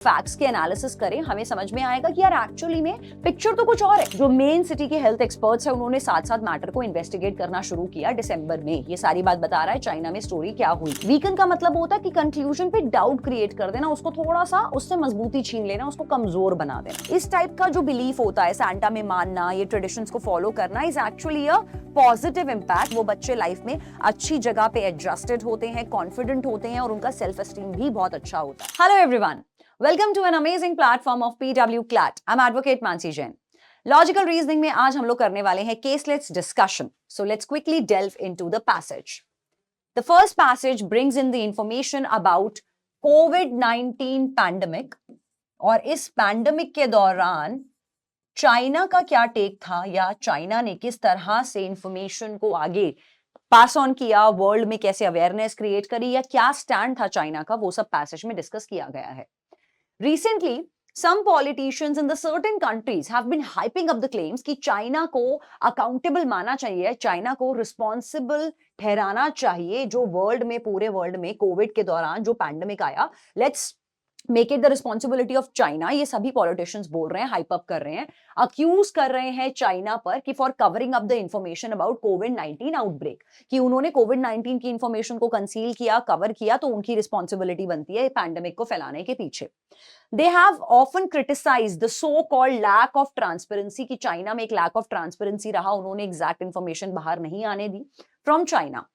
Facts के analysis करें हमें समझ में आएगा कि यार एक्चुअली में पिक्चर तो कुछ और है। जो मेन सिटी के हेल्थ एक्सपर्ट्स हैं उन्होंने साथ साथ मैटर को इन्वेस्टिगेट करना शुरू किया दिसंबर में। ये सारी बात बता रहा है चाइना में स्टोरी क्या हुई। वीकन का मतलब होता है कि कंक्लूजन पे डाउट क्रिएट कर देना, उसको थोड़ा सा उससे मजबूती छीन लेना, उसको कमजोर बना देना। इस टाइप का जो बिलीफ होता है सांता में मानना, ये ट्रेडिशंस को फॉलो करना is actually a positive impact. वो बच्चे लाइफ में अच्छी जगह पे एडजस्टेड होते हैं, कॉन्फिडेंट होते हैं और उनका सेल्फ एस्टीम भी बहुत अच्छा होता है। Hello everyone, welcome to an amazing platform of PW CLAT. I am advocate Mansi Jain. Logical reasoning में आज हम लोग करने वाले हैं caselets discussion. So let's quickly delve into the passage. The first passage brings in the information about कोविड-19 pandemic और इस पैंडेमिक के दौरान चाइना का क्या टेक था या चाइना ने किस तरह से इंफॉर्मेशन को आगे पास ऑन किया, वर्ल्ड में कैसे अवेयरनेस क्रिएट करी या क्या स्टैंड था चाइना का, वो सब पैसेज में डिस्कस किया गया है। Recently, some politicians in the certain countries have been hyping up the claims कि चाइना को अकाउंटेबल माना चाहिए, चाइना को रिस्पॉन्सिबल ठहराना चाहिए जो वर्ल्ड में, पूरे वर्ल्ड में कोविड के दौरान जो पैंडेमिक आया, let's make it the responsibility of China. ये सभी पॉलिटिशियंस बोल रहे हैं, हाइप अप कर रहे हैं, अक्यूज कर रहे हैं चाइना पर कि for covering up the information about covid outbreak, कि उन्होंने कोविड-19 की इंफॉर्मेशन को कंसील किया, कवर किया, तो उनकी रिस्पॉन्सिबिलिटी बनती है पैंडेमिक को फैलाने के पीछे। They have often criticized the so-called lack of transparency कि चाइना में एक lack of transparency रहा, उन्होंने exact information बाहर नहीं आने दी from China.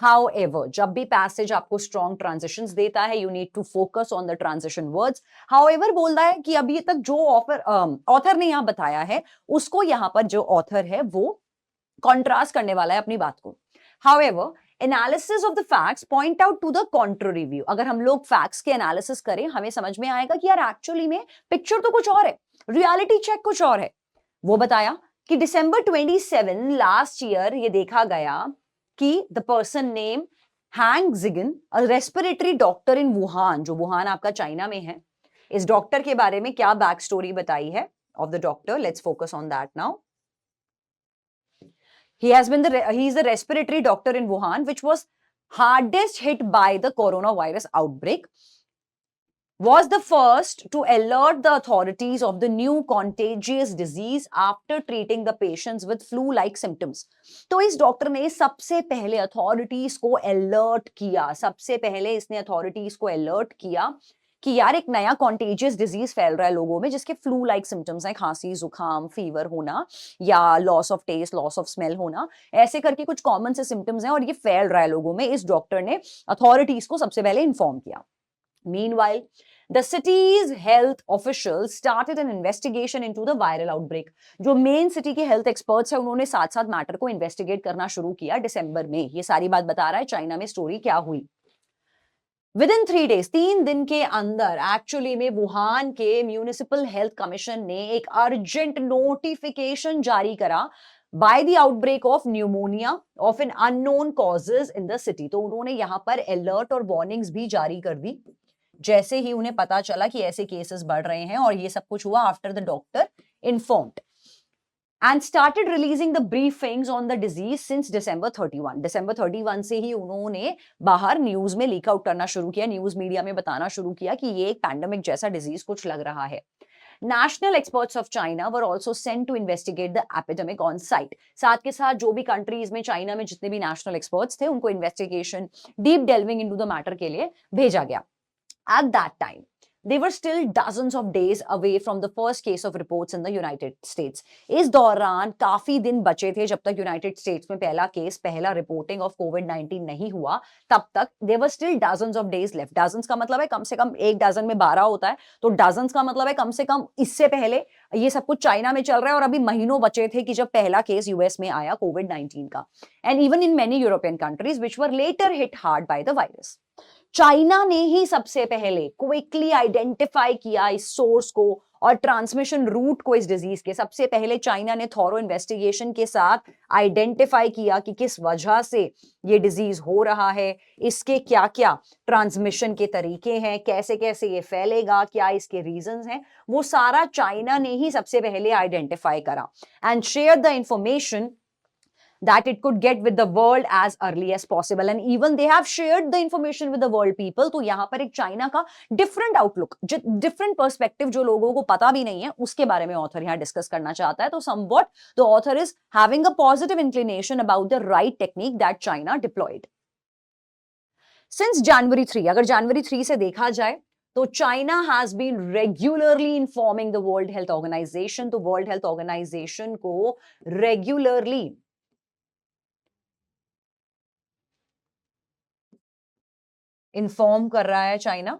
However, जब भी passage आपको strong transitions देता है, you need to focus on the transition words. However बोलता है कि अभी तक जो author ने यहाँ बताया है, उसको यहाँ पर जो author है वो contrast करने वाला है अपनी बात को। However, analysis of the facts point out to the contrary view. अगर हम लोग फैक्ट्स के एनालिसिस करें हमें समझ में आएगा कि यार एक्चुअली में पिक्चर तो कुछ और है, रियलिटी चेक कुछ और है। वो बताया कि दिसंबर 27 लास्ट ईयर ये देखा गया कि the person name hang जिगन, a respiratory doctor in Wuhan, जो वुहान आपका चाइना में है, इस डॉक्टर के बारे में क्या बैक स्टोरी बताई है of the doctor, let's focus on that now. He is the respiratory doctor in Wuhan, which was hardest hit by the coronavirus outbreak, was the first to alert the authorities of the new contagious disease after treating the patients with flu-like symptoms. तो इस doctor ने सबसे पहले authorities को alert किया, सबसे पहले इसने अथॉरिटीज को अलर्ट किया कि यार एक नया कॉन्टेजियस डिजीज फैल रहा है लोगों में जिसके फ्लू लाइक सिम्टम्स हैं, खांसी, जुकाम, फीवर होना या loss of taste, loss of smell होना, ऐसे करके कुछ कॉमन से सिम्टम्स हैं और ये फैल रहा है लोगों में। इस डॉक्टर ने अथॉरिटीज को सबसे पहले इन्फॉर्म किया। Meanwhile, the city's health officials started an investigation into the viral outbreak. जो मेन सिटी के हेल्थ एक्सपर्ट्स हैं उन्होंने साथ साथ मैटर को इन्वेस्टिगेट करना शुरू किया दिसंबर में। ये सारी बात बता रहा है चाइना में स्टोरी क्या हुई। Within 3 days, 3 दिन के अंदर एक्चुअली में वुहान के म्यूनिसिपल हेल्थ कमीशन ने एक अर्जेंट नोटिफिकेशन जारी करा by the outbreak of pneumonia of an unknown causes in the city. तो उन्होंने यहाँ पर अलर्ट और वार्निंग्स भी जारी कर दी जैसे ही उन्हें पता चला कि ऐसे केसेस बढ़ रहे हैं, और ये सब कुछ हुआ after the doctor informed and started releasing the briefings on the disease since December 31. December 31 से ही उन्होंने बाहर न्यूज में लीक आउट करना शुरू किया, न्यूज मीडिया में बताना शुरू किया कि ये एक पैंडेमिक जैसा डिजीज कुछ लग रहा है। National experts of China were also sent to investigate the epidemic on site. साथ के साथ जो भी कंट्रीज में चाइना में जितने भी नेशनल एक्सपर्ट्स थे उनको investigation, deep delving into the matter के लिए भेजा गया। At that time, they were still dozens of days away from the first case of reports in the United States. इस दौरान काफी दिन बचे थे जब तक यूनाइटेड स्टेट्स में पहला केस, पहला रिपोर्टिंग ऑफ कोविड-19 नहीं हुआ, तब तक they were still dozens of days left. Dozens का मतलब है कम से कम एक डजन में 12 होता है, तो dozens का मतलब है कम से कम इससे पहले ये सब कुछ चाइना में चल रहा है और अभी महीनों बचे थे कि जब पहला केस यूएस में आया कोविड-19 का, and even in many European countries which were later hit hard by the virus. China ने ही सबसे पहले क्विकली आइडेंटिफाई किया इस सोर्स को और ट्रांसमिशन रूट को इस डिजीज के। सबसे पहले चाइना ने थॉरो इन्वेस्टिगेशन के साथ आइडेंटिफाई किया कि किस वजह से ये डिजीज हो रहा है, इसके क्या क्या ट्रांसमिशन के तरीके हैं, कैसे कैसे ये फैलेगा, क्या इसके रीजंस हैं, वो सारा चाइना ने ही सबसे पहले आइडेंटिफाई करा and share the information that it could get with the world as early as possible, and even they have shared the information with the world people. तो यहां पर एक चाइना का डिफरेंट आउटलुक, डिफरेंट पर्सपेक्टिव जो लोगों को पता भी नहीं है उसके बारे में ऑथर यहां डिस्कस करना चाहता है. तो somewhat the author is having a positive inclination about the right technique that China deployed. Since January 3, अगर January 3 से देखा जाए तो China has been regularly informing the World Health Organization. तो वर्ल्ड हेल्थ ऑर्गेनाइजेशन को रेगुलरली इन्फॉर्म कर रहा है China,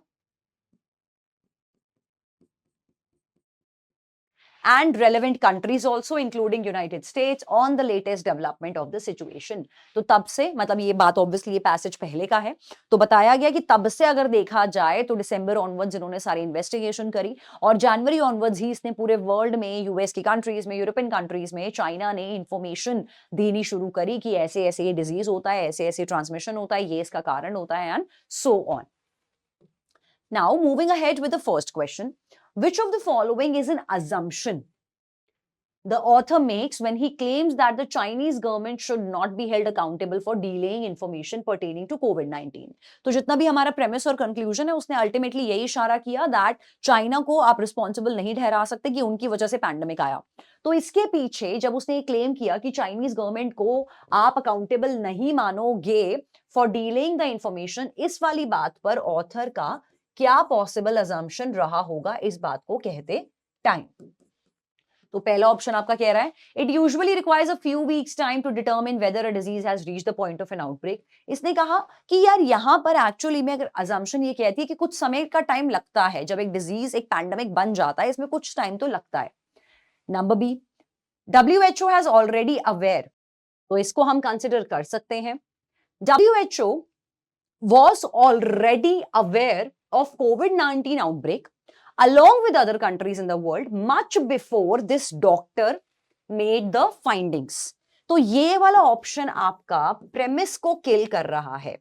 and relevant countries also including United States on the latest development of the situation. तो तब से, मतलब ये बात ऑब्वियसली ये पैसेज पहले का है, तो बताया गया कि तब से अगर देखा जाए तो दिसंबर ऑनवर्ड्स इन्होंने सारी इन्वेस्टिगेशन करी और जनवरी ऑनवर्ड्स ही इसने पूरे वर्ल्ड में, यूएस की कंट्रीज में, यूरोपियन कंट्रीज में चाइना ने इंफॉर्मेशन देनी शुरू करी कि ऐसे ऐसे ये डिजीज होता है, ऐसे ऐसे ट्रांसमिशन होता है, ये इसका कारण होता है, and so on. Now moving ahead with the first question, which of the following is an assumption the author makes when he claims that the Chinese government should not be held accountable for delaying information pertaining to COVID-19? तो जितना भी हमारा premise और conclusion है उसने ultimately यही इशारा किया that चाइना को आप responsible नहीं ठहरा सकते कि उनकी वजह से पैंडेमिक आया. तो इसके पीछे जब उसने क्लेम किया कि चाइनीज गवर्नमेंट को आप अकाउंटेबल नहीं मानोगे फॉर डीलेइंग द इंफॉर्मेशन, इस वाली बात पर ऑथर का क्या पॉसिबल अजम्पशन रहा होगा, इस बात को कहते टाइम. तो पहला ऑप्शन आपका कह रहा है it usually requires a few weeks time to determine whether a disease has reached the point of an outbreak. इसने कहा कि यार यहां पर एक्चुअली में अगर अजम्पशन ये कहती है कि कुछ समय का टाइम लगता है, जब एक डिजीज एक पैंडेमिक बन जाता है इसमें कुछ टाइम तो लगता है. Number B, WHO has already aware, तो इसको हम कंसिडर कर सकते हैं. WHO was already aware of COVID-19 outbreak along with other countries in the world much before this doctor made the findings. तो ये वाला ऑप्शन आपका प्रेमिस को किल कर रहा है.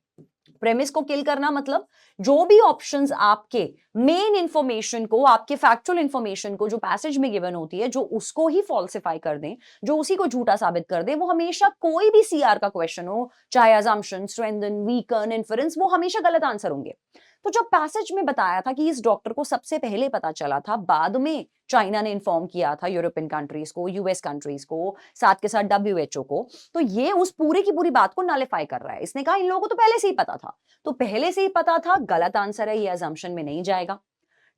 प्रेमिस को किल करना मतलब जो भी ऑप्शंस आपके मेन इंफॉर्मेशन को, आपके फैक्चुअल इंफॉर्मेशन को जो पैसेज में गिवन होती है, जो उसको ही फॉल्सिफाई कर दें, जो उसी को झूठा साबित कर दें, वो हमेशा कोई भी सीआर का क्वेश्चन हो, चाहे अजम्पशन, स्ट्रेंथन, वीकन, इन्फरेंस, वो हमेशा गलत आंसर होंगे. तो जब पैसेज में बताया था कि इस डॉक्टर को सबसे पहले पता चला था, बाद में चाइना ने इन्फॉर्म किया था यूरोपियन कंट्रीज को, यूएस कंट्रीज को, साथ के साथ WHO को, तो ये उस पूरे की पूरी बात को नलिफाई कर रहा है. इसने कहा इन लोगों को तो पहले से ही पता था. तो पहले से ही पता था गलत आंसर है, ये अजम्पशन में नहीं जाएगा.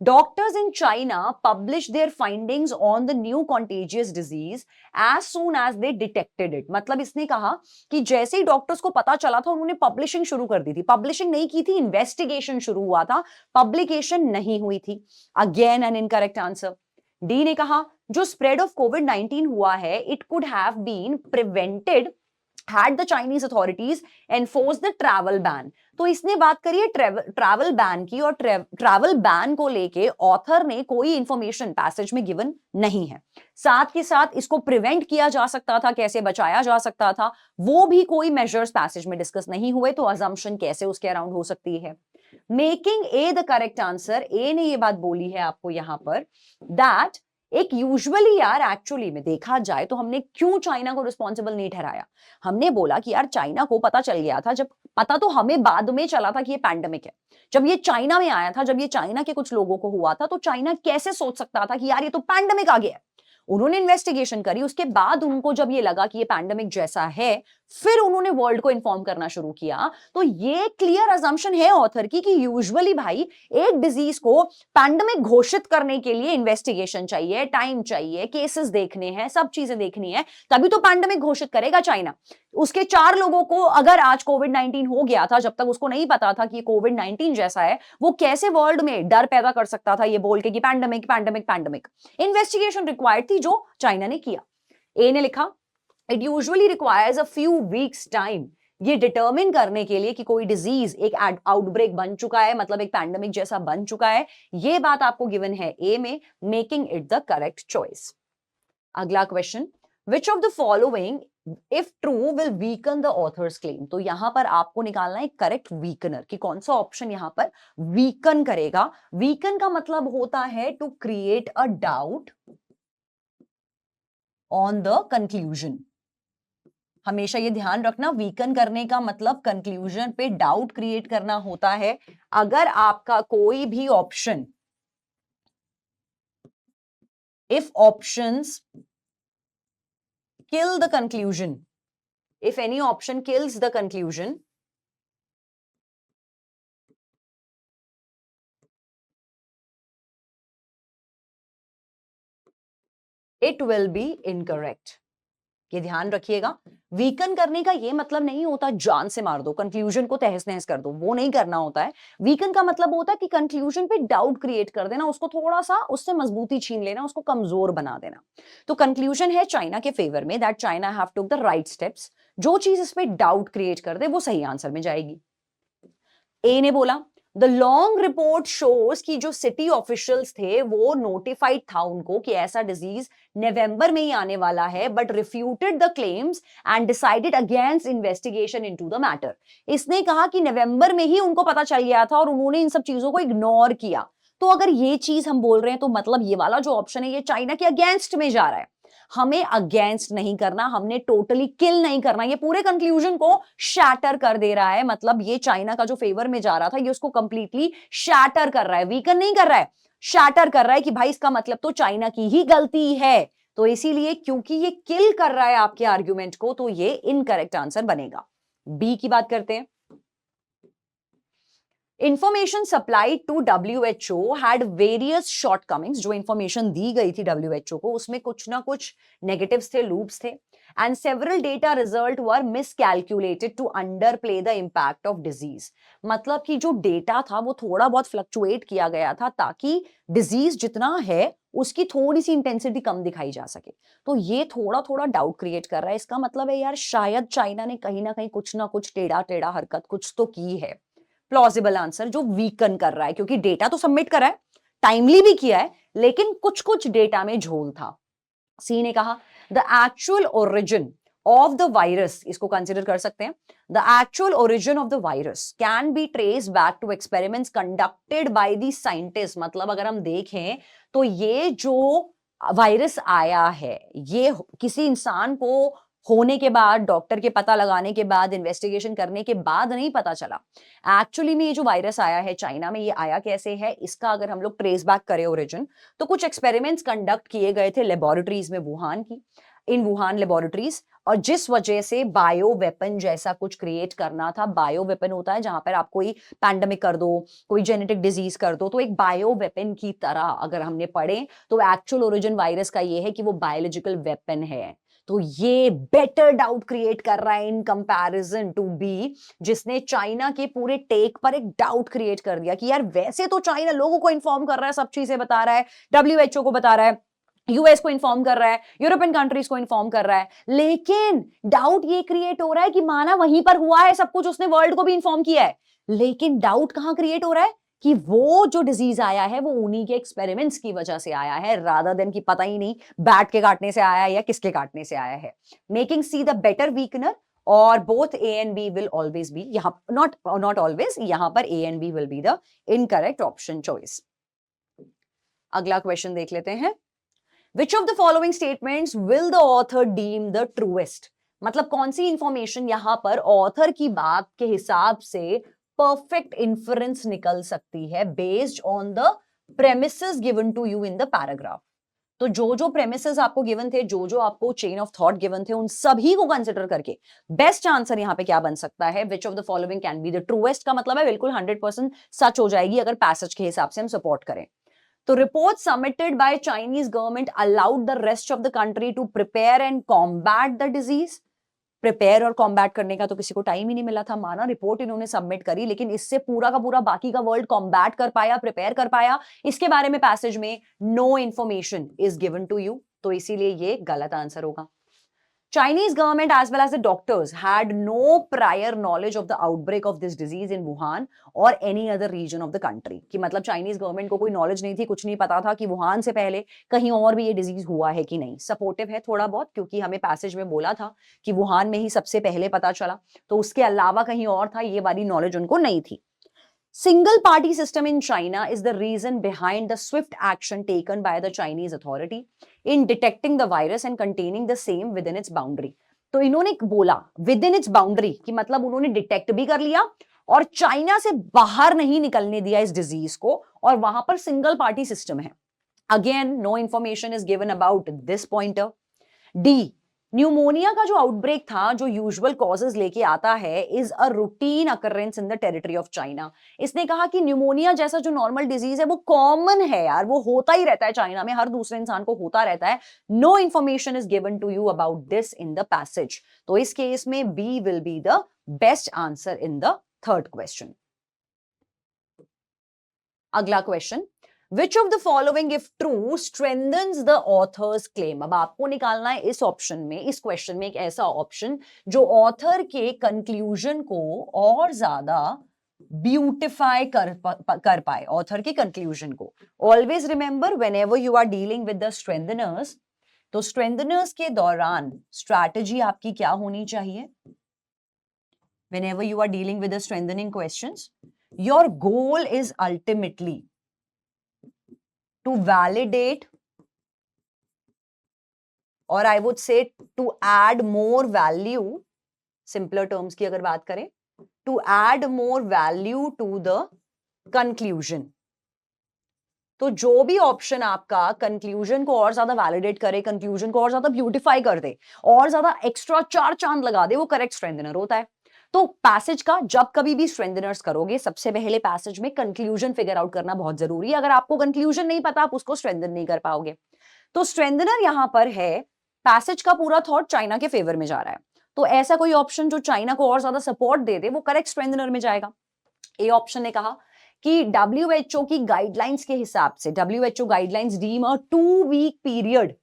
Doctors in China published their findings on the new contagious disease as soon as they detected it. मतलब इसने कहा कि जैसे ही डॉक्टर्स को पता चला था उन्होंने पब्लिशिंग शुरू कर दी थी. पब्लिशिंग नहीं की थी, इन्वेस्टिगेशन शुरू हुआ था, पब्लिकेशन नहीं हुई थी. Again an incorrect answer. D ने कहा जो स्प्रेड ऑफ कोविड-19 हुआ है it could have been prevented had the Chinese authorities enforced the travel ban. तो इसने बात करी है ट्रैवल बैन की, और ट्रैवल बैन को लेके ऑथर ने कोई इंफॉर्मेशन पैसेज में गिवन नहीं है. साथ के साथ इसको प्रिवेंट किया जा सकता था, कैसे बचाया जा सकता था, वो भी कोई मेजर्स पैसेज में डिस्कस नहीं हुए. तो अजम्पशन कैसे उसके अराउंड हो सकती है. Making A the correct answer, A ने ये बात बोली है आपको यहां पर दैट एक यूजुअली यार एक्चुअली में देखा जाए तो हमने क्यों चाइना को रिस्पॉन्सिबल नहीं ठहराया. हमने बोला कि यार चाइना को पता चल गया था, जब पता तो हमें बाद में चला था कि ये पैंडेमिक है. जब ये चाइना में आया था, जब ये चाइना के कुछ लोगों को हुआ था, तो चाइना कैसे सोच सकता था कि यार ये तो पैंडेमिक आ गया. उन्होंने इन्वेस्टिगेशन करी, उसके बाद उनको जब ये लगा कि ये पैंडेमिक जैसा है, फिर उन्होंने वर्ल्ड को इन्फॉर्म करना शुरू किया. तो ये क्लियर अजम्पशन है ऑथर की कि यूजुअली भाई एक डिजीज को पैंडेमिक घोषित करने के लिए इन्वेस्टिगेशन चाहिए, टाइम चाहिए, केसेस देखने हैं, सब चीजें देखनी है, तभी तो पैंडेमिक घोषित करेगा चाइना. उसके 4 लोगों को अगर आज कोविड-19 हो गया था, जब तक उसको नहीं पता था कि कोविड-19 जैसा है, वो कैसे वर्ल्ड में डर पैदा कर सकता था ये बोल के कि pandemic pandemic pandemic. Investigation required थी जो चाइना ने किया. ए ने लिखा it usually requires a few weeks time, ये डिटरमिन करने के लिए कि कोई डिजीज एक आउटब्रेक बन चुका है, मतलब एक पैंडेमिक जैसा बन चुका है. ये बात आपको गिवन है ए में, making it the correct choice. अगला question, which of the following if true will weaken the author's claim. तो यहां पर आपको निकालना है करेक्ट वीकनर कि कौन सा ऑप्शन यहां पर वीकन करेगा. वीकन का मतलब होता है to create a doubt on the conclusion. हमेशा ये ध्यान रखना, वीकन करने का मतलब कंक्लूजन पे डाउट क्रिएट करना होता है। अगर आपका कोई भी option, if options kill the conclusion, if any option kills the conclusion, it will be incorrect. ये ध्यान रखिएगा, वीकन करने का ये मतलब नहीं होता जान से मार दो, कंक्लूजन को तहस नहस कर दो, वो नहीं करना होता है। वीकन का मतलब होता है कि कंक्लूजन पे डाउट क्रिएट कर देना, उसको थोड़ा सा उससे मजबूती छीन लेना, उसको कमजोर बना देना। तो कंक्लूजन है चाइना के फेवर में, that China have took the right steps. जो चीज इस पे डाउट क्रिएट कर दे वो सही आंसर में जाएगी। ए ने बोला द लॉन्ग रिपोर्ट शोज कि जो सिटी ऑफिशियल्स थे वो नोटिफाइड था उनको कि ऐसा डिजीज नवंबर में ही आने वाला है, but refuted the claims and decided against investigation into the matter. इसने कहा कि नवंबर में ही उनको पता चल गया था और उन्होंने इन सब चीजों को इग्नोर किया। तो अगर ये चीज हम बोल रहे हैं तो मतलब ये वाला जो ऑप्शन है ये चाइना के अगेंस्ट में जा रहा है। हमें अगेंस्ट नहीं करना, हमने टोटली किल नहीं करना, ये पूरे कंक्लूजन को शैटर कर दे रहा है। मतलब ये चाइना का जो फेवर में जा रहा था ये उसको कंप्लीटली शैटर कर रहा है, वीकन नहीं कर रहा है, शैटर कर रहा है कि भाई इसका मतलब तो चाइना की ही गलती है। तो इसीलिए क्योंकि ये किल कर रहा है आपके आर्ग्यूमेंट को, तो ये इनकरेक्ट आंसर बनेगा। बी की बात करते हैं। Information supply to WHO had various shortcomings. जो इंफॉर्मेशन दी गई थी WHO को उसमें कुछ ना कुछ नेगेटिव्स थे, लूप्स थे, and several data result were miscalculated to underplay the impact of disease. मतलब कि जो डेटा था वो थोड़ा बहुत फ्लक्चुएट किया गया था ताकि डिजीज जितना है उसकी थोड़ी सी इंटेंसिटी कम दिखाई जा सके। तो ये थोड़ा थोड़ा डाउट क्रिएट कर रहा है। इसका मतलब है यार शायद चाइना ने कहीं ना कहीं कुछ ना कुछ टेढ़ा टेढ़ा हरकत कुछ तो की है। प्लॉजिबल आंसर जो वीकन कर रहा है, क्योंकि डेटा तो सबमिट करा है, टाइमली भी किया है, लेकिन कुछ कुछ डेटा में झोल था। सी ने कहा the actual origin of the virus, इसको कंसिडर कर सकते हैं, the actual origin of the virus can be trace back to experiments conducted by the scientist. मतलब अगर हम देखें तो ये जो वायरस आया है ये किसी इंसान को होने के बाद, डॉक्टर के पता लगाने के बाद, इन्वेस्टिगेशन करने के बाद नहीं पता चला। एक्चुअली में ये जो वायरस आया है चाइना में, ये आया कैसे है, इसका अगर हम लोग ट्रेस बैक करें ओरिजिन, तो कुछ एक्सपेरिमेंट्स कंडक्ट किए गए थे लेबोरेटरीज में, वुहान की, इन वुहान लेबोरेटरीज, और जिस वजह से बायो वेपन जैसा कुछ क्रिएट करना था। बायो वेपन होता है जहां पर आप कोई पैंडेमिक कर दो, कोई जेनेटिक डिजीज कर दो, तो एक बायो वेपन की तरह अगर हमने पढ़े तो एक्चुअल ओरिजिन वायरस का ये है कि वो बायोलॉजिकल वेपन है। तो ये बेटर डाउट क्रिएट कर रहा है इन कंपैरिजन टू बी, जिसने चाइना के पूरे टेक पर एक डाउट क्रिएट कर दिया कि यार वैसे तो चाइना लोगों को इन्फॉर्म कर रहा है, सब चीजें बता रहा है, WHO को बता रहा है, यूएस को इन्फॉर्म कर रहा है, यूरोपियन कंट्रीज को इन्फॉर्म कर रहा है, लेकिन डाउट ये क्रिएट हो रहा है कि माना वहीं पर हुआ है सब कुछ, उसने वर्ल्ड को भी इन्फॉर्म किया है, लेकिन डाउट कहां क्रिएट हो रहा है कि वो जो डिजीज आया है वो उन्हीं के एक्सपेरिमेंट्स की वजह से आया है, रादर देन कि पता ही नहीं बैट के काटने से आया है या किसके काटने से आया है। Making C the better weakener, और both A and B will always be, यहां नॉट ऑलवेज, यहां पर A and B will be the incorrect option choice. अगला क्वेश्चन देख लेते हैं। Which of the following statements will the author deem the truest? मतलब कौन सी इंफॉर्मेशन यहां पर ऑथर की बात के हिसाब से परफेक्ट इंफरेंस निकल सकती है based on the premises given to you in the paragraph. तो जो जो प्रेमिसेस आपको गिवन थे, जो जो आपको चेन ऑफ थॉट गिवन थे, उन सभी को कंसिडर करके बेस्ट आंसर यहां पे क्या बन सकता है, विच of the following can be the truest का मतलब है बिल्कुल 100% सच हो जाएगी अगर पैसेज के हिसाब से हम सपोर्ट करें। तो report submitted by Chinese government allowed the rest of the country to prepare and combat the disease. Prepare और कॉम्बैट करने का तो किसी को टाइम ही नहीं मिला था, माना रिपोर्ट इन्होंने सबमिट करी, लेकिन इससे पूरा का पूरा बाकी का वर्ल्ड कॉम्बैट कर पाया, प्रिपेयर कर पाया, इसके बारे में पैसेज में no information is given to you, तो इसीलिए ये गलत आंसर होगा। Chinese government as well as the doctors had no prior knowledge of the outbreak of this disease in Wuhan or any other region of the country। कि मतलब Chinese government को कोई knowledge नहीं थी, कुछ नहीं पता था कि वुहान से पहले कहीं और भी ये डिजीज हुआ है कि नहीं। सपोर्टिव है थोड़ा बहुत, क्योंकि हमें पैसेज में बोला था कि वुहान में ही सबसे पहले पता चला, तो उसके अलावा कहीं और था ये वाली नॉलेज उनको नहीं थी। Single party system in China is the reason behind the swift action taken by the Chinese authority in detecting the virus and containing the same within its boundary। तो इन्होंने बोला विद इन इट्स बाउंड्री, कि मतलब उन्होंने detect भी कर लिया और चाइना से बाहर नहीं निकलने दिया इस डिजीज को, और वहां पर सिंगल पार्टी सिस्टम है। Again no information is given about this pointer. D, pneumonia का जो आउटब्रेक था, जो यूजुअल कॉजेज लेके आता है, is a routine occurrence in the territory of China. इसने कहा कि न्यूमोनिया जैसा जो नॉर्मल डिजीज है वो कॉमन है यार, वो होता ही रहता है चाइना में, हर दूसरे इंसान को होता रहता है। No information is given to you about this in the passage. तो इस केस में B will be the best answer in the third question. अगला question, Which of the following, if true, strengthens the author's claim? अब आपको निकालना है इस option में, इस क्वेश्चन में एक ऐसा ऑप्शन जो ऑथर के कंक्लूजन को और ज्यादा ब्यूटिफाई कर पाए, ऑथर के कंक्लूजन को। Always remember whenever you are dealing with the strengtheners, तो स्ट्रेंथनर्स के दौरान स्ट्रैटेजी आपकी क्या होनी चाहिए? Whenever you are dealing with the strengthening questions, your goal is ultimately to validate, or I would say to add more value, simpler terms की अगर बात करें, to add more value to the conclusion। तो जो भी option आपका conclusion को और ज्यादा वैलिडेट करे, कंक्लूजन को और ज्यादा ब्यूटिफाई कर दे, और ज्यादा एक्स्ट्रा चार चांद लगा दे, वो करेक्ट स्ट्रेंथनर होता है। तो पैसेज का जब कभी भी स्ट्रेंथनर्स करोगे, सबसे पहले पैसेज में कंक्लूजन फिगर आउट करना बहुत जरूरी है। अगर आपको कंक्लूजन नहीं पता, आप उसको स्ट्रेंथन नहीं कर पाओगे। तो स्ट्रेंथनर यहां पर है, पैसेज का पूरा थॉट चाइना के फेवर में जा रहा है, तो ऐसा कोई ऑप्शन जो चाइना को और ज्यादा सपोर्ट दे दे, वो करेक्ट स्ट्रेंथनर में जाएगा। ए ऑप्शन ने कहा कि WHO की गाइडलाइंस के हिसाब से, WHO guidelines deem a 2 week period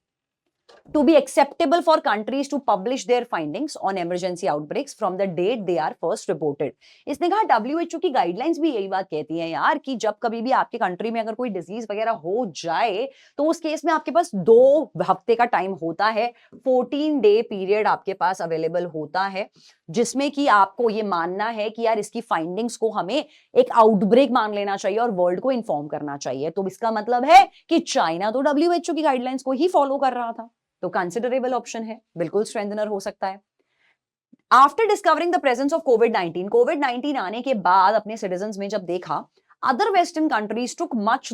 to be acceptable for countries to publish their findings on emergency outbreaks from the date they are first reported। इसने कहा WHO की गाइडलाइंस भी यही बात कहती है यार, कि जब कभी भी आपके कंट्री में अगर कोई डिजीज वगैरह हो जाए, तो उस केस में आपके पास 2 हफ्ते का टाइम होता है, 14 डे पीरियड आपके पास अवेलेबल होता है, जिसमें कि आपको ये मानना है कि यार इसकी फाइंडिंग्स को हमें एक आउटब्रेक मान लेना चाहिए और वर्ल्ड को इन्फॉर्म करना चाहिए। तो इसका मतलब है कि चाइना तो WHO की गाइडलाइंस को ही फॉलो कर रहा था, तो कंसिडरेबल ऑप्शन है, बिल्कुल स्ट्रेंथनर हो सकता है। After discovering the presence of कोविड-19 आने के बाद अपने सिटीजन्स में जब देखा, other western countries took much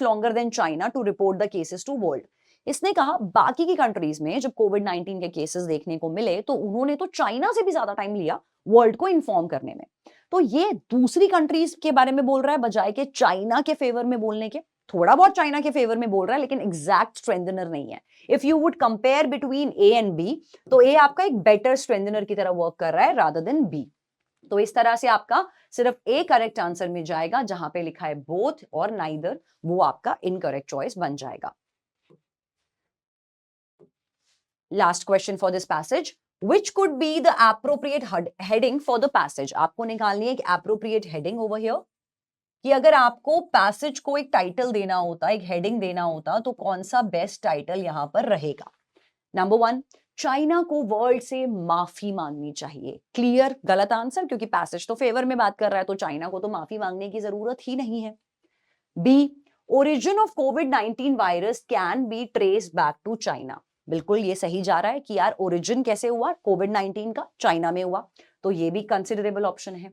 longer than China to report the cases to world. इसने कहा बाकी की कंट्रीज में जब कोविड-19 के केसेस देखने को मिले, तो उन्होंने तो चाइना से भी ज्यादा टाइम लिया वर्ल्ड को इन्फॉर्म करने में। तो ये दूसरी कंट्रीज के बारे में बोल रहा है बजाय के चाइना के फेवर में बोलने के। थोड़ा बहुत चाइना के फेवर में बोल रहा है, लेकिन एग्जैक्ट स्ट्रेंथनर नहीं है। If you would compare between A and B, तो ए आपका एक बेटर स्ट्रेंथनर की तरह वर्क कर रहा है रादर देन बी। तो इस तरह से आपका सिर्फ ए करेक्ट आंसर में जाएगा, जहां पे लिखा है बोथ और नाइदर, वो आपका इनकरेक्ट चॉइस बन जाएगा। Last question for this passage, which could be the appropriate heading for the passage? आपको निकालनी है एक appropriate heading over here, कि अगर आपको पैसेज को एक टाइटल देना होता, एक हेडिंग देना होता, तो कौन सा बेस्ट टाइटल यहां पर रहेगा? नंबर 1, चाइना को वर्ल्ड से माफी मांगनी चाहिए। क्लियर गलत आंसर, क्योंकि पैसेज तो फेवर में बात कर रहा है, तो चाइना को तो माफी मांगने की जरूरत ही नहीं है। बी, ओरिजिन ऑफ कोविड-19 virus can be traced back to China. बिल्कुल ये सही जा रहा है कि यार ओरिजिन कैसे हुआ कोविड-19 का, चाइना में हुआ, तो ये भी कंसिडरेबल ऑप्शन है।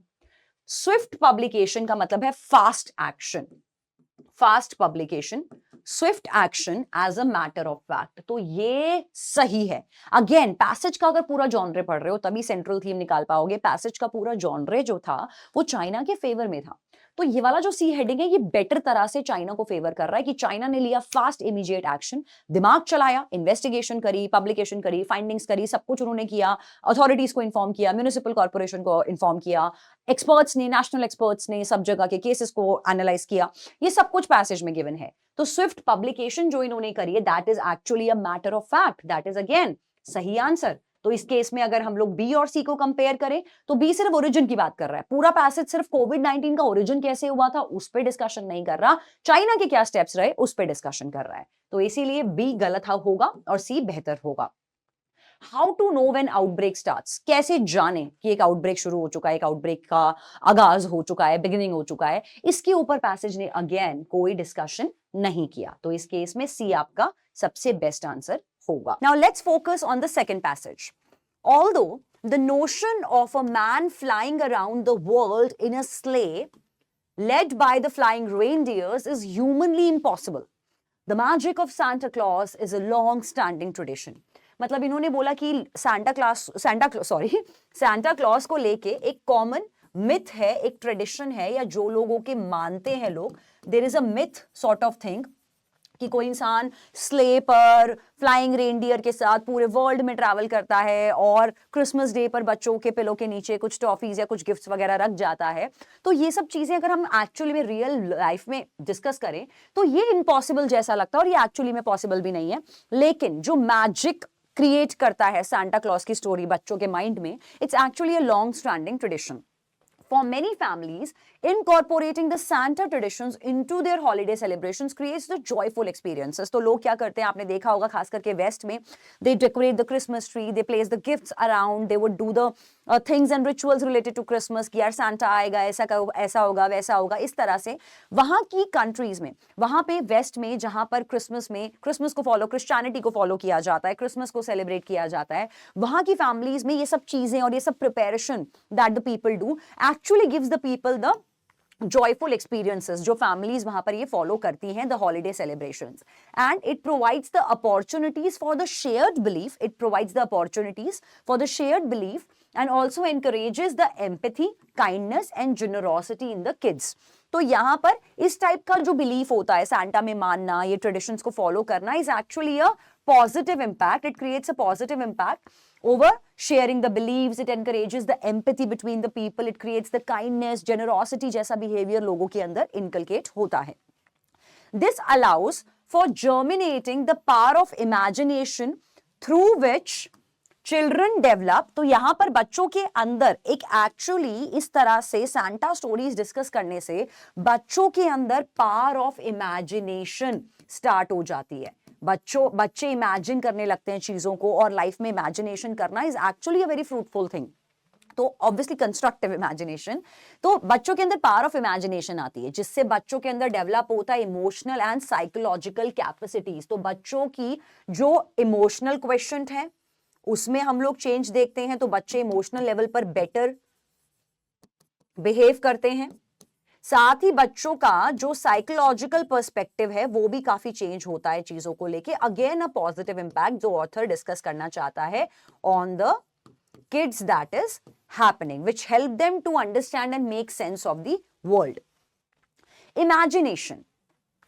स्विफ्ट पब्लिकेशन का मतलब है fast action, fast publication, swift action as a matter of fact, तो ये सही है। अगेन पैसेज का अगर पूरा जॉनरे पढ़ रहे हो तभी सेंट्रल थीम निकाल पाओगे। पैसेज का पूरा जॉनरे जो था वो चाइना के फेवर में था, तो ये वाला जो सी हेडिंग है ये बेटर तरह से चाइना को फेवर कर रहा है, कि चाइना ने लिया फास्ट इमीडिएट एक्शन, दिमाग चलाया, इन्वेस्टिगेशन करी, पब्लिकेशन करी, फाइंडिंग्स करी, सब कुछ उन्होंने किया, अथॉरिटीज को इन्फॉर्म किया, म्युनिसिपल कॉर्पोरेशन को इन्फॉर्म किया, एक्सपर्ट्स ने, नेशनल एक्सपर्ट्स ने सब जगह के केसेस को एनालाइज किया, ये सब कुछ पैसेज में गिवन है। तो स्विफ्ट पब्लिकेशन जो इन्होंने करी है, that is actually a matter of fact, that is again सही आंसर। तो इस केस में अगर हम लोग बी और सी को कंपेयर करें, तो बी सिर्फ ओरिजिन की बात कर रहा है, पूरा पैसेज सिर्फ कोविड-19 का ओरिजिन कैसे हुआ था उस पर डिस्कशन नहीं कर रहा, चाइना के क्या स्टेप्स रहे उस पर डिस्कशन कर रहा है। तो इसीलिए बी गलत होगा और सी बेहतर होगा। How to know when outbreak starts, कैसे जाने कि एक आउटब्रेक शुरू हो चुका है, एक आउटब्रेक का आगाज हो चुका है, बिगिनिंग हो चुका है, इसके ऊपर पैसेज ने अगेन कोई डिस्कशन नहीं किया। तो इस केस में सी आपका सबसे बेस्ट आंसर होगा. Now let's focus on the second passage. Although the notion of a man flying around the world in a sleigh led by the flying reindeers is humanly impossible, the magic of Santa Claus is a long-standing tradition. मतलब इन्होंने बोला कि Santa Claus को लेके एक common myth है, एक tradition है, या जो लोगों के मानते हैं लोग, there is a myth sort of thing कि कोई इंसान स्ले पर फ्लाइंग रेनडियर के साथ पूरे वर्ल्ड में ट्रैवल करता है और क्रिसमस डे पर बच्चों के पिलो के नीचे कुछ टॉफीज या कुछ गिफ्ट्स वगैरह रख जाता है. तो ये सब चीजें अगर हम एक्चुअली में रियल लाइफ में डिस्कस करें तो ये इम्पॉसिबल जैसा लगता है और ये एक्चुअली में पॉसिबल भी नहीं है. लेकिन जो मैजिक क्रिएट करता है सांता क्लॉज की स्टोरी बच्चों के माइंड में, it's actually a long standing tradition. For many families, incorporating the Santa traditions into their holiday celebrations creates the joyful experiences. तो लोग क्या करते हैं, आपने देखा होगा खास करके वेस्ट में, they decorate the Christmas tree, they place the gifts around, they would do the things and rituals related to Christmas कि यार Santa आएगा, ऐसा होगा वैसा होगा, इस तरह से. वहाँ की कंट्रीज में, वहाँ पे वेस्ट में जहाँ पर क्रिसमस को फॉलो, क्रिश्चियनिटी को फॉलो किया जाता है, क्रिसमस को सेलिब्रेट किया जाता है, वहाँ की फैमिलीज में ये सब चीजें और ये सब preparation that the people do actually gives the people the joyful experiences जो families वहां पर ये follow करती हैं, the holiday celebrations, and it provides the opportunities for the shared belief, and also encourages the empathy, kindness and generosity in the kids. तो यहाँ पर इस टाइप का जो बिलीफ होता है सांता में मानना, ये ट्रेडिशंस को फॉलो करना, is actually a positive impact. It creates a positive impact over sharing the beliefs. It encourages the empathy between the people. It creates the kindness, generosity जैसा behavior लोगों के अंदर inculcate होता है. This allows for germinating the power of imagination through which children develop. तो यहाँ पर बच्चों के अंदर एक एक्चुअली इस तरह से सांता स्टोरीज डिस्कस करने से बच्चों के अंदर पावर ऑफ इमेजिनेशन स्टार्ट हो जाती है. बच्चे इमेजिन करने लगते हैं चीजों को, और लाइफ में इमेजिनेशन करना is actually a very fruitful thing. तो ऑब्वियसली कंस्ट्रक्टिव इमेजिनेशन, तो बच्चों के अंदर पावर ऑफ इमेजिनेशन आती है जिससे बच्चों के अंदर डेवलप होता है इमोशनल एंड साइकोलॉजिकल कैपेसिटीज. तो बच्चों की जो इमोशनल क्वेश्चन है उसमें हम लोग चेंज देखते हैं, तो बच्चे इमोशनल लेवल पर बेटर बिहेव करते हैं. साथ ही बच्चों का जो साइकोलॉजिकल पर्सपेक्टिव है वो भी काफी चेंज होता है चीजों को लेके. अगेन अ पॉजिटिव इंपैक्ट जो ऑथर डिस्कस करना चाहता है on the kids that is happening, which help them to understand and make sense of the world. Imagination,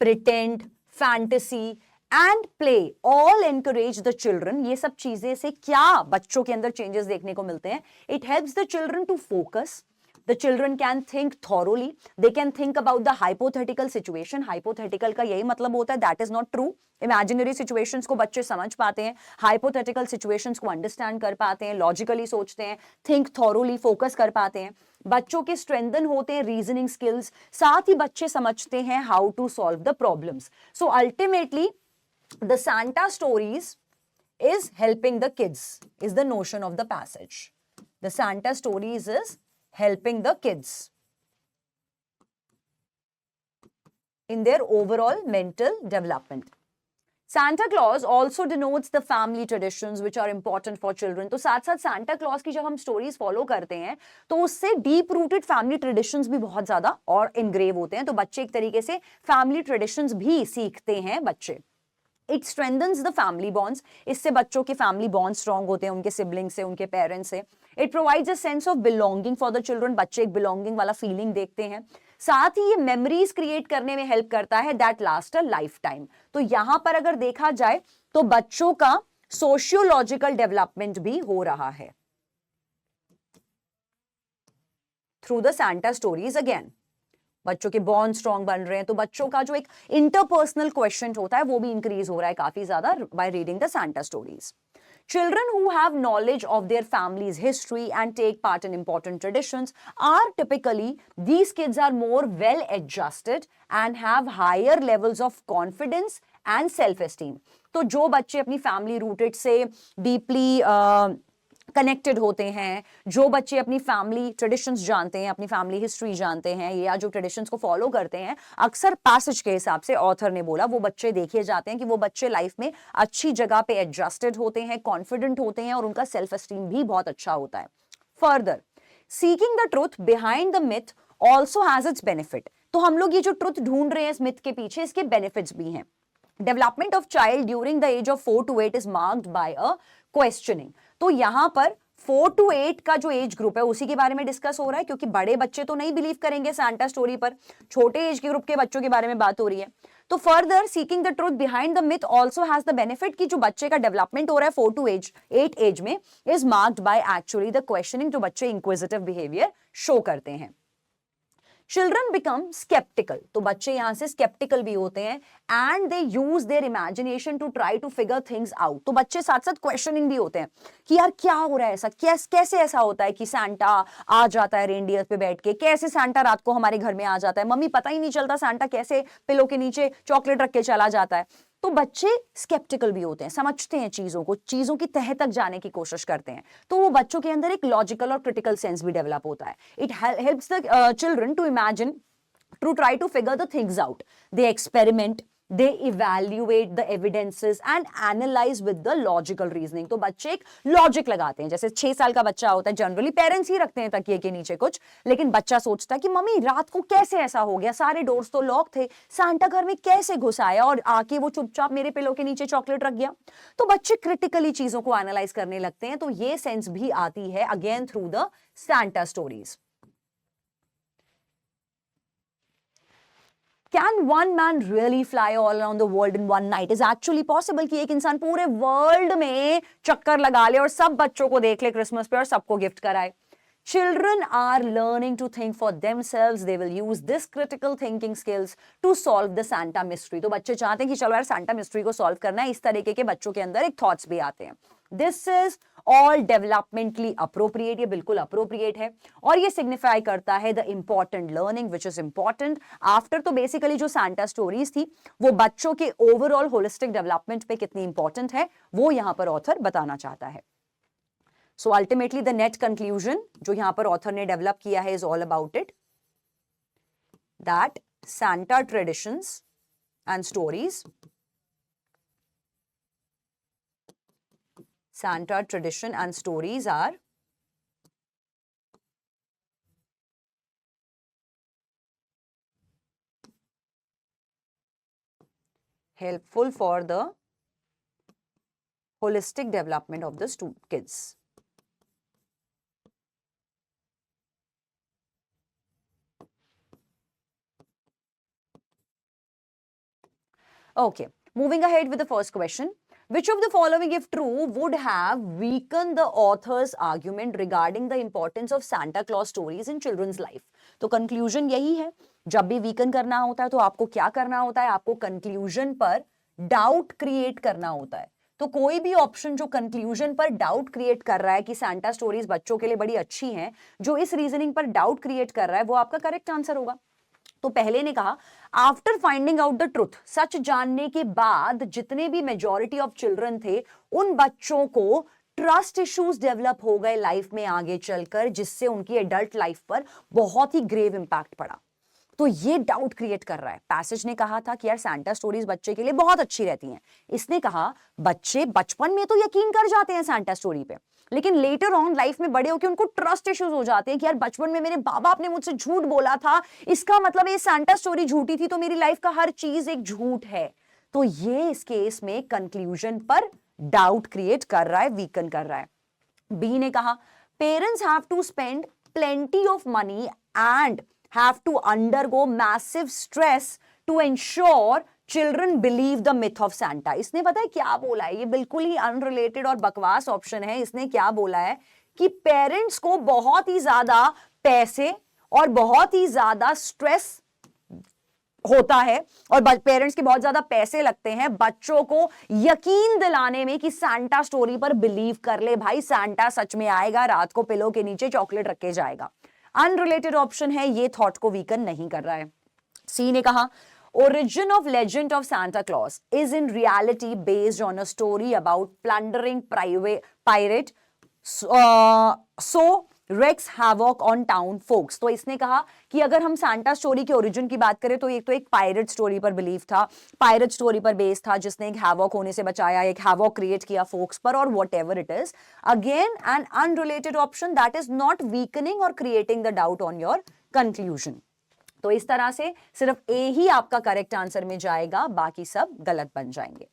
pretend, fantasy and play all encourage the children. ये सब चीजें से क्या बच्चों के अंदर चेंजेस देखने को मिलते हैं? It helps the children to focus. The children can think thoroughly. They can think about the hypothetical situation. Hypothetical का यही मतलब होता है that is not true. Imaginary situations को बच्चे समझ पाते हैं, hypothetical situations को understand कर पाते हैं, logically सोचते हैं, think thoroughly, focus कर पाते हैं. बच्चों के strengthen होते हैं reasoning skills. साथ ही बच्चे समझते हैं how to solve the problems. So ultimately, the Santa stories is helping the kids, is the notion of the passage. The Santa stories is helping the kids in their overall mental development. Santa Claus also denotes the family traditions which are important for children. तो साथ साथ Santa Claus की जब हम stories follow करते हैं तो उससे deep rooted family traditions भी बहुत ज्यादा और engrave होते हैं. तो बच्चे एक तरीके से family traditions भी सीखते हैं बच्चे. It strengthens the family bonds. इससे बच्चों के family bonds strong होते हैं उनके siblings से, उनके parents से. It provides a sense of belonging for the children. बच्चे एक belonging वाला feeling देखते हैं. साथ ही ये memories create करने में help करता है that last a lifetime. तो यहाँ पर अगर देखा जाए तो बच्चों का sociological development भी हो रहा है through the Santa stories again. बच्चों के बॉन्ड स्ट्रॉन्ग बन रहे हैं, तो बच्चों का जो एक इंटरपर्सनल क्वेश्चन होता है वो भी इंक्रीज हो रहा है काफी ज्यादा by reading the Santa stories. Children who have knowledge of their family's history and take part in important traditions are typically, these kids are more well adjusted and have higher levels of confidence and self-esteem. तो जो बच्चे अपनी family rooted से deeply connected होते हैं, जो बच्चे अपनी फैमिली ट्रेडिशंस जानते हैं, अपनी फैमिली हिस्ट्री जानते हैं या जो ट्रेडिशंस को फॉलो करते हैं, अक्सर पैसेज के हिसाब से ऑथर ने बोला वो बच्चे देखे जाते हैं कि वो बच्चे लाइफ में अच्छी जगह पे एडजस्टेड होते हैं, कॉन्फिडेंट होते हैं और उनका सेल्फ एस्टीम भी बहुत अच्छा होता है। Further, seeking the truth behind the myth also has its benefit. तो हम लोग ये जो ट्रुथ ढूंढ रहे हैं इस मिथ के पीछे, इसके बेनिफिट्स भी हैं। Development of child during the age of 4 to 8 is marked by a questioning. तो यहां पर 4 to 8 का जो एज ग्रुप है उसी के बारे में डिस्कस हो रहा है, क्योंकि बड़े बच्चे तो नहीं बिलीव करेंगे सांता स्टोरी पर, छोटे एज के ग्रुप के बच्चों के बारे में बात हो रही है। तो further, seeking the truth behind the myth also has the benefit कि जो बच्चे का डेवलपमेंट हो रहा है 4 to 8 एज में is marked bye actually the questioning, जो बच्चे इंक्विजिटिव बिहेवियर शो करते हैं। चिल्ड्रन बिकम स्केप्टिकल, तो बच्चे यहां से स्केप्टिकल भी होते हैं, and they use their imagination to try to figure things out. तो बच्चे साथ साथ क्वेश्चनिंग भी होते हैं कि यार क्या हो रहा है, ऐसा कैसे ऐसा होता है कि सांता आ जाता है रेनडियर पे बैठ के, कैसे सांता रात को हमारे घर में आ जाता है, मम्मी पता ही नहीं चलता सांता कैसे पिलो के नीचे चॉकलेट रख के चला जाता है। तो बच्चे स्केप्टिकल भी होते हैं, समझते हैं चीजों को, चीजों की तह तक जाने की कोशिश करते हैं। तो वो बच्चों के अंदर एक लॉजिकल और क्रिटिकल सेंस भी डेवलप होता है। It helps the children to imagine, to try to figure the things out. They experiment, they evaluate the evidences and analyze with the logical reasoning. तो बच्चे एक लॉजिक लगाते हैं। जैसे 6 साल का बच्चा होता है, जनरली पेरेंट्स ही रखते हैं तकिए के नीचे कुछ, लेकिन बच्चा सोचता है कि मम्मी रात को कैसे ऐसा हो गया, सारे डोर्स तो लॉक थे, सांता घर में कैसे घुस आया और आके वो चुपचाप मेरे पिलो के नीचे चॉकलेट रख गया। तो बच्चे क्रिटिकली चीजों को एनालाइज करने लगते हैं। तो ये सेंस भी आती है again through the Santa stories. Can one man really fly all around the world in one night? Is actually possible कि एक इंसान पूरे वर्ल्ड में चक्कर लगा ले और सब बच्चों को देख ले क्रिसमस पे और सबको गिफ्ट कराए। Children are learning to think for themselves. They will use this critical thinking skills to solve the Santa mystery. तो बच्चे चाहते हैं कि चलो यार सांता मिस्ट्री को सॉल्व करना है, इस तरीके के बच्चों के अंदर एक थॉट्स भी आते हैं। This is all developmentally appropriate, ये बिल्कुल appropriate है और ये सिग्निफाई करता है the important learning which is important after। तो बेसिकली जो सांता स्टोरीज थी वो बच्चों के ओवरऑल होलिस्टिक डेवलपमेंट पे कितनी इंपॉर्टेंट है वो यहाँ पर ऑथर बताना चाहता है। So ultimately the net conclusion जो यहाँ पर ऑथर ने डेवलप किया है is all about it that Santa traditions and stories, Santa tradition and stories are helpful for the holistic development of the kids. Okay, moving ahead with the first question. Which of the following, if true, would have weakened the author's argument regarding the importance of Santa Claus stories in children's life? तो conclusion यही है, जब भी weaken करना होता है तो आपको क्या करना होता है, आपको conclusion पर doubt create करना होता है। तो कोई भी ऑप्शन जो कंक्लूजन पर डाउट क्रिएट कर रहा है कि सांता स्टोरीज बच्चों के लिए बड़ी अच्छी हैं, जो इस रीजनिंग पर डाउट क्रिएट कर रहा है वो आपका करेक्ट आंसर होगा। तो पहले ने कहा after finding out the truth, सच जानने के बाद जितने भी मेजॉरिटी ऑफ चिल्ड्रन थे उन बच्चों को ट्रस्ट इश्यूज डेवलप हो गए लाइफ में आगे चलकर, जिससे उनकी एडल्ट लाइफ पर बहुत ही ग्रेव इंपैक्ट पड़ा। तो ये डाउट क्रिएट कर रहा है। पैसेज ने कहा था कि यार सांता स्टोरीज बच्चे के लिए बहुत अच्छी रहती हैं। इसने कहा बच्चे बचपन में तो यकीन कर जाते हैं सांता स्टोरी पे, लेकिन लेटर ऑन लाइफ में बड़े होकर उनको ट्रस्ट इश्यूज हो जाते हैं कि यार बचपन में मेरे बाबा ने मुझसे झूठ बोला था, इसका मतलब ये सांता स्टोरी झूठी थी, तो मेरी लाइफ का हर चीज एक झूठ है। तो ये इस केस में कंक्लूजन पर डाउट क्रिएट कर रहा है, वीकन कर रहा है। बी ने कहा parents have to spend plenty of money and have to undergo massive stress to ensure children believe the myth of Santa। इसने पता है क्या बोला है, ये बिल्कुल ही अनरिलेटेड और बकवास ऑप्शन है। इसने क्या बोला है कि पेरेंट्स को बहुत ही ज्यादा पैसे और बहुत ही ज्यादा स्ट्रेस होता है और पेरेंट्स के बहुत ज्यादा पैसे लगते हैं बच्चों को यकीन दिलाने में कि सांता स्टोरी पर बिलीव कर ले भाई, सांता सच में आएगा, रात को पिलो के नीचे चॉकलेट रख के जाएगा। अनरिलेटेड ऑप्शन है, ये थॉट को वीकन नहीं कर रहा है। सी ने कहा origin of legend of Santa Claus is in reality based on a story about plundering pirate so wreaks havoc on town folks। तो इसने कहा कि अगर हम सांता स्टोरी के ओरिजिन की बात करें तो एक पायरेट स्टोरी पर बिलीव था, पायरेट स्टोरी पर बेस्ड था, जिसने एक हैवॉक होने से बचाया, एक हैवॉक क्रिएट किया फोक्स पर, और whatever it is. Again an unrelated option that is not weakening और creating the doubt on your conclusion. तो इस तरह से सिर्फ ए ही आपका करेक्ट आंसर में जाएगा, बाकी सब गलत बन जाएंगे।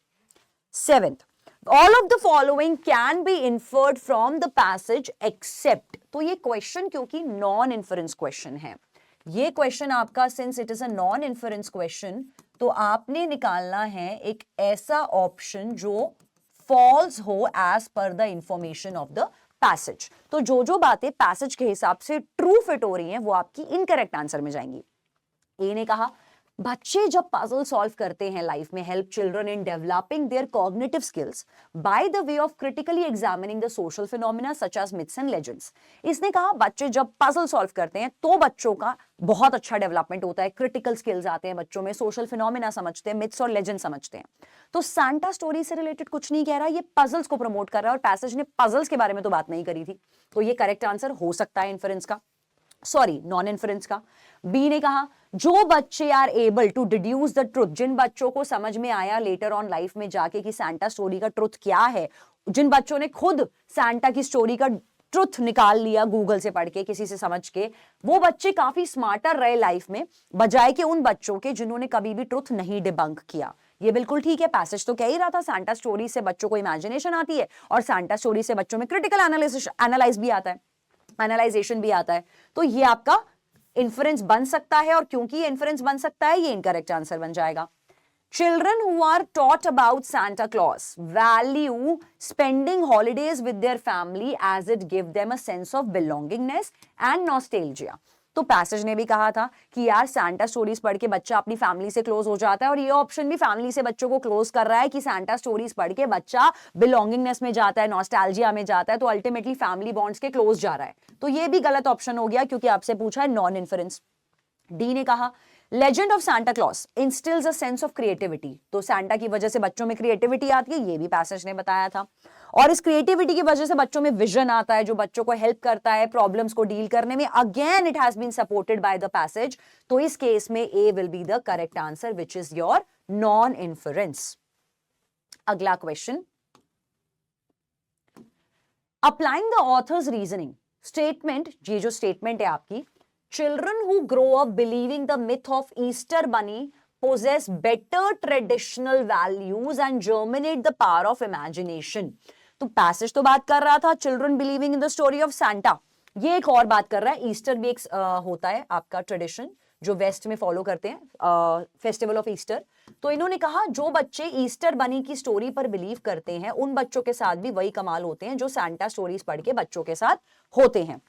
7th, all of the following can be inferred from the passage except। तो ये क्वेश्चन क्योंकि नॉन इन्फरेंस क्वेश्चन है, ये क्वेश्चन आपका since it is a non inference question, तो आपने निकालना है एक ऐसा ऑप्शन जो फॉल्स हो as per the information of the passage. तो जो बातें पैसेज के हिसाब से ट्रू फिट हो रही हैं वो आपकी इनकरेक्ट आंसर में जाएंगी। ए ने कहा बच्चे जब पजल सॉल्व करते हैं लाइफ में, help children in developing their cognitive skills by the way of critically examining the social phenomena such as myths and legends. इसने कहा बच्चे जब पजल सॉल्व करते हैं तो बच्चों का बहुत अच्छा डेवलपमेंट होता है, क्रिटिकल स्किल्स आते हैं बच्चों में, सोशल फिनोमिना समझते हैं, मिथ्स और लेजेंड समझते हैं। तो सांता स्टोरी से रिलेटेड कुछ नहीं कह रहा, ये पजल्स को प्रमोट कर रहा है, और पैसेज ने पजल्स के बारे में तो बात नहीं करी थी। तो ये करेक्ट आंसर हो सकता है इन्फरेंस का, सॉरी नॉन इन्फरेंस का। बी ने कहा जो बच्चे are able to deduce the truth, जिन बच्चों को समझ में आया लेटर ऑन लाइफ में जाके कि सांता स्टोरी का ट्रुथ क्या है, जिन बच्चों ने खुद सांता की स्टोरी का ट्रुथ निकाल लिया गूगल से पढ़ के, किसी से समझ के, वो बच्चे काफी स्मार्टर रहे लाइफ में बजाय के उन बच्चों के जिन्होंने कभी भी ट्रुथ नहीं डिबंक किया। ये बिल्कुल ठीक है, पैसेज तो कह ही रहा था सांता स्टोरी से बच्चों को इमेजिनेशन आती है और सांता स्टोरी से बच्चों में क्रिटिकल एनालाइज भी आता है, एनालाइजेशन भी आता है। तो ये आपका इन्फरेंस बन सकता है, और क्योंकि ये इन्फरेंस बन सकता है ये इनकरेक्ट आंसर बन जाएगा। Children who are taught about Santa Claus value spending holidays with their family as it gives them a sense of belongingness and nostalgia। तो पैसेज ने भी कहा था कि यार सांता स्टोरीज पढ़ के बच्चा अपनी फैमिली से क्लोज हो जाता है, और ये ऑप्शन भी फैमिली से बच्चों को क्लोज कर रहा है कि सांता स्टोरीज पढ़ के बच्चा बिलोंगिंगनेस में जाता है, नॉस्टैल्जिया में जाता है, तो अल्टीमेटली फैमिली बॉन्ड्स के क्लोज जा रहा है। तो ये भी गलत ऑप्शन हो गया क्योंकि आपसे पूछा है नॉन इन्फरेंस। डी ने कहा legend of Santa Claus instils a sense of creativity, तो सांता की वजह से बच्चों में क्रिएटिविटी आती है, ये भी पैसेज ने बताया था, और इस क्रिएटिविटी की वजह से बच्चों में विजन आता है जो बच्चों को हेल्प करता है प्रॉब्लम्स को डील करने में। Again it has been supported by the passage, तो इस केस में A will be the correct answer which is your non inference. अगला question, applying the author's reasoning statement, ये जो स्टेटमेंट है आपकी, children who grow up believing the myth of Easter bunny possess better traditional values and germinate the power of imagination। तो passage तो बात कर रहा था children believing in the story of Santa, ये एक और बात कर रहा है, ईस्टर भी एक होता है आपका ट्रेडिशन जो वेस्ट में फॉलो करते हैं, फेस्टिवल ऑफ ईस्टर। तो इन्होंने कहा जो बच्चे ईस्टर बनी की स्टोरी पर बिलीव करते हैं उन बच्चों के साथ भी वही कमाल होते हैं जो सांता स्टोरीज पढ़ के बच्चों के साथ होते हैं,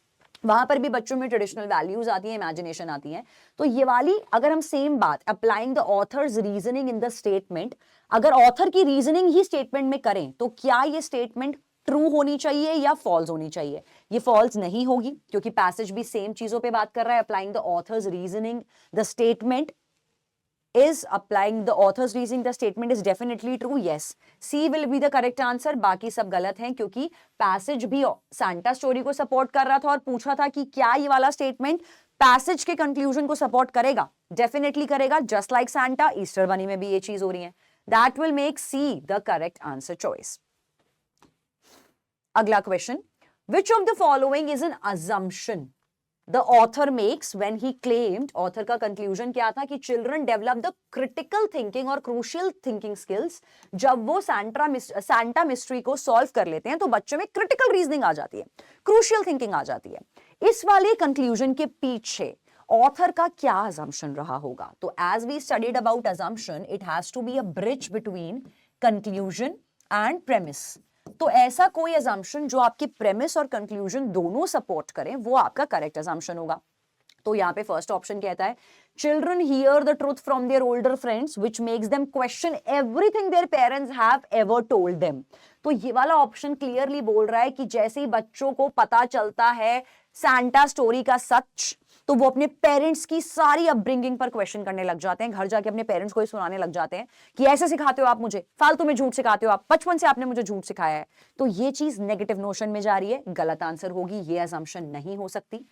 वहां पर भी बच्चों में ट्रेडिशनल वैल्यूज आती है, इमेजिनेशन आती है। तो ये वाली अगर हम सेम बात applying the author's reasoning in the statement, अगर ऑथर की रीजनिंग ही स्टेटमेंट में करें तो क्या ये स्टेटमेंट ट्रू होनी चाहिए या फॉल्स होनी चाहिए? ये फॉल्स नहीं होगी क्योंकि पैसेज भी सेम चीजों पे बात कर रहा है, applying the author's reasoning the statement is applying the author's reasoning the statement is definitely true, yes, C will be the correct answer। बाकी सब गलत हैं क्योंकि पैसेज भी सांता स्टोरी को सपोर्ट कर रहा था और पूछा था कि क्या ये वाला स्टेटमेंट पैसेज के कंक्लूजन को सपोर्ट करेगा, डेफिनेटली करेगा, जस्ट लाइक सांता ईस्टर बनी में भी ये चीज हो रही है। That will make C the correct answer choice। अगला question, which of the following is an assumption the author makes when he claimed, author का conclusion क्या था कि children develop the critical thinking और crucial thinking skills जब वो Santa mystery को solve कर लेते हैं तो बच्चों में critical reasoning आ जाती है, crucial thinking आ जाती है। इस वाले conclusion के पीछे ऑथर का क्या assumption रहा होगा? तो as we studied about assumption, it has to be a bridge between conclusion and premise। तो ऐसा कोई assumption जो आपकी premise और conclusion दोनों सपोर्ट करें वो आपका करेक्ट assumption होगा। तो यहाँ पे फर्स्ट ऑप्शन कहता है children hear the truth from their older friends which makes them question everything their parents have ever told them। तो ये वाला ऑप्शन क्लियरली बोल रहा है कि जैसे ही बच्चों को पता चलता है सांता स्टोरी का सच तो वो अपने पेरेंट्स की सारी अपब्रिंगिंग पर क्वेश्चन करने लग जाते हैं, घर जाके अपने पेरेंट्स को ही सुनाने लग जाते हैं कि ऐसे सिखाते हो आप मुझे, फालतू में झूठ सिखाते हो आप, बचपन से आपने मुझे झूठ सिखाया है। तो ये चीज नेगेटिव नोशन में जा रही है, गलत आंसर होगी, ये असम्पशन नहीं हो सकती।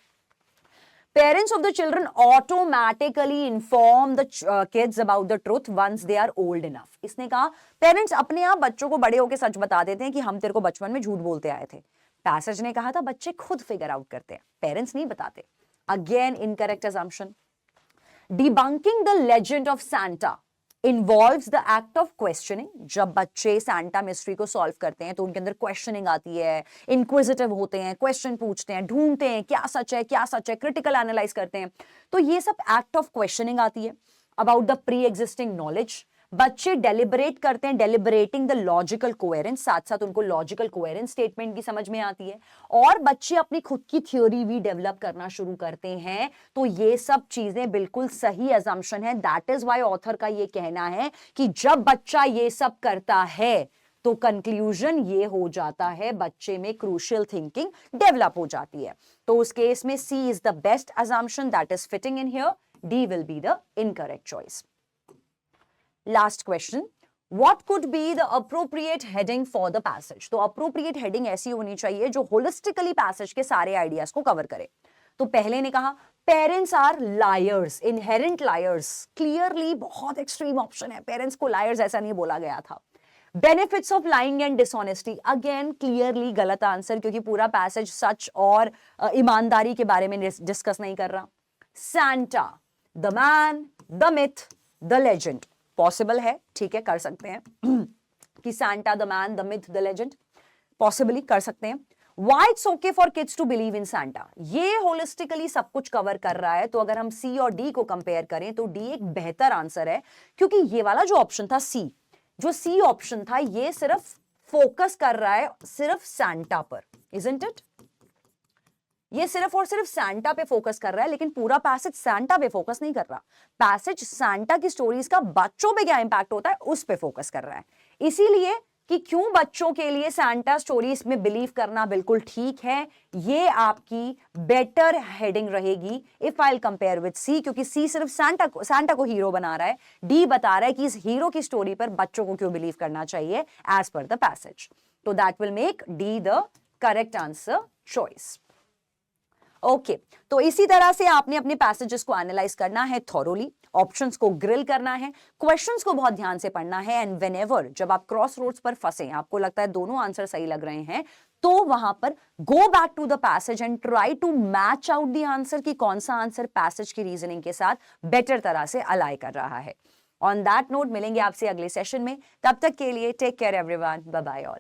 Parents of the children automatically inform the kids about the truth once they are old enough. इसने कहा पेरेंट्स अपने आप बच्चों को बड़े होकर सच बता देते हैं कि हम तेरे को बचपन में झूठ बोलते आए थे। पैसेज ने कहा था बच्चे खुद फिगर आउट करते हैं, पेरेंट्स नहीं बताते। Again incorrect assumption. Debunking the legend of Santa involves the act of questioning. जब बच्चे सैंटा मिस्ट्री को सॉल्व करते हैं तो उनके अंदर क्वेश्चनिंग आती है, इंक्विजिटिव होते हैं, क्वेश्चन पूछते हैं, ढूंढते हैं क्या सच है क्या सच है, क्रिटिकल एनालाइज करते हैं। तो ये सब एक्ट ऑफ क्वेश्चनिंग आती है। About the pre existing knowledge, बच्चे डेलिबरेट करते हैं, डेलिबरेटिंग द लॉजिकल कोहेरेंस, साथ साथ उनको लॉजिकल कोहेरेंस स्टेटमेंट की समझ में आती है, और बच्चे अपनी खुद की थ्योरी भी डेवलप करना शुरू करते हैं। तो ये सब चीजें बिल्कुल सही अजम्पशन है। दैट इज व्हाई ऑथर का ये कहना है कि जब बच्चा ये सब करता है तो कंक्लूजन ये हो जाता है बच्चे में क्रूशियल थिंकिंग डेवलप हो जाती है। तो उस केस में C is the best assumption that is fitting in here. D will be the incorrect choice. Last question. What could be the appropriate heading for the passage? तो appropriate heading ऐसी होनी चाहिए जो holistically passage के सारे ideas को cover करे। तो पहले ने कहा parents are liars, inherent liars. Clearly बहुत एक्सट्रीम ऑप्शन है, पेरेंट्स को लायर्स ऐसा नहीं बोला गया था। Benefits of lying and dishonesty, again clearly गलत आंसर, क्योंकि पूरा पैसेज सच और ईमानदारी के बारे में डिस्कस नहीं कर रहा। Santa, the man, the myth, the legend, possible है, ठीक है, कर सकते हैं कि Santa, the man, the myth, the legend possibly कर सकते हैं। Why it's okay for kids to believe in Santa? ये होलिस्टिकली सब कुछ कवर कर रहा है। तो अगर हम सी और डी को कंपेयर करें तो डी एक बेहतर आंसर है, क्योंकि ये वाला जो ऑप्शन था सी, जो सी ऑप्शन था, ये सिर्फ फोकस कर रहा है सिर्फ सैंटा पर, isn't it? ये सिर्फ और सिर्फ सैंटा पे फोकस कर रहा है, लेकिन पूरा पैसेज सैंटा पे फोकस नहीं कर रहा। पैसेज सैंटा की स्टोरीज का बच्चों पे क्या इंपैक्ट होता है उस पे फोकस कर रहा है। इसीलिए कि क्यों बच्चों के लिए सैंटा स्टोरीज में बिलीव करना बिल्कुल ठीक है, ये आपकी बेटर हेडिंग रहेगी if I compare with C, क्योंकि सी सिर्फ सैंटा को हीरो बना रहा है, डी बता रहा है कि इस हीरो की स्टोरी पर बच्चों को क्यों बिलीव करना चाहिए एज पर द पैसेज। तो that will make D the correct answer choice. Okay, तो इसी तरह से आपने अपने पैसेजेस को एनालाइज करना है थॉरोली, ऑप्शंस को ग्रिल करना है, क्वेश्चंस को बहुत ध्यान से पढ़ना है, एंड व्हेनेवर जब आप क्रॉस रोड्स पर फंसे, आपको लगता है दोनों आंसर सही लग रहे हैं, तो वहां पर go back to the passage and try to match out the answer कि कौन सा आंसर पैसेज की रीजनिंग के साथ बेटर तरह से अलाइ कर रहा है। ऑन दैट नोट मिलेंगे आपसे अगले सेशन में, तब तक के लिए take care everyone, bye bye all.